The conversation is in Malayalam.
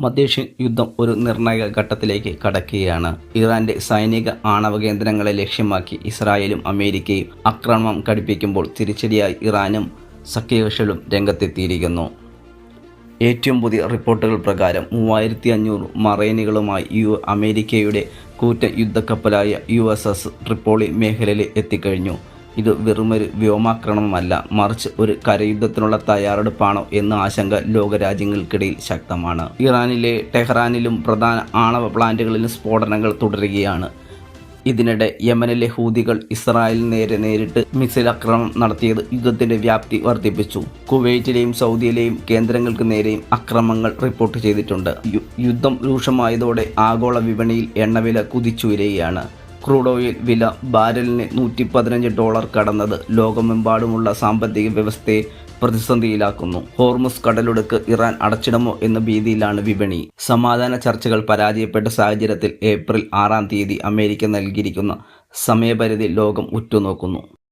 മധ്യേഷ്യൻ യുദ്ധം ഒരു നിർണായക ഘട്ടത്തിലേക്ക് കടക്കുകയാണ്. ഇറാന്റെ സൈനിക ആണവ കേന്ദ്രങ്ങളെ ലക്ഷ്യമാക്കി ഇസ്രായേലും അമേരിക്കയും ആക്രമണം കടുപ്പിക്കുമ്പോൾ തിരിച്ചടിയായി ഇറാനും സഖ്യകക്ഷികളും രംഗത്തെത്തിയിരിക്കുന്നു. ഏറ്റവും പുതിയ റിപ്പോർട്ടുകൾ പ്രകാരം 3500 മറൈനുകളുമായി അമേരിക്കയുടെ കൂറ്റൻ യുദ്ധക്കപ്പലായ USS ട്രിപ്പോളി മേഖലയിൽ എത്തിക്കഴിഞ്ഞു. ഇത് വെറുമൊരു വ്യോമാക്രമണമല്ല, മറിച്ച് ഒരു കരയുദ്ധത്തിനുള്ള തയ്യാറെടുപ്പാണോ എന്ന ആശങ്ക ലോകരാജ്യങ്ങൾക്കിടയിൽ ശക്തമാണ്. ഇറാനിലെ ടെഹ്റാനിലും പ്രധാന ആണവ പ്ലാന്റുകളിലും സ്ഫോടനങ്ങൾ തുടരുകയാണ്. ഇതിനിടെ യമനിലെ ഹൂതികൾ ഇസ്രായേലിന് നേരിട്ട് മിസൈൽ ആക്രമണം നടത്തിയത് യുദ്ധത്തിന്റെ വ്യാപ്തി വർദ്ധിപ്പിച്ചു. കുവൈറ്റിലെയും സൗദിയിലെയും കേന്ദ്രങ്ങൾക്ക് നേരെയും ആക്രമണങ്ങൾ റിപ്പോർട്ട് ചെയ്തിട്ടുണ്ട്. യുദ്ധം രൂക്ഷമായതോടെ ആഗോള വിപണിയിൽ എണ്ണവില കുതിച്ചുയരുകയാണ്. ക്രൂഡ് ഓയിൽ വില ബാരലിന് $115 കടന്നത് ലോകമെമ്പാടുമുള്ള സാമ്പത്തിക വ്യവസ്ഥയെ പ്രതിസന്ധിയിലാക്കുന്നു. ഹോർമുസ് കടലിടുക്ക് ഇറാൻ അടച്ചിടുമോ എന്ന ഭീതിയിലാണ് വിപണി. സമാധാന ചർച്ചകൾ പരാജയപ്പെട്ട സാഹചര്യത്തിൽ ഏപ്രിൽ 6 അമേരിക്ക നൽകിയിരിക്കുന്ന സമയപരിധി ലോകം ഉറ്റുനോക്കുന്നു.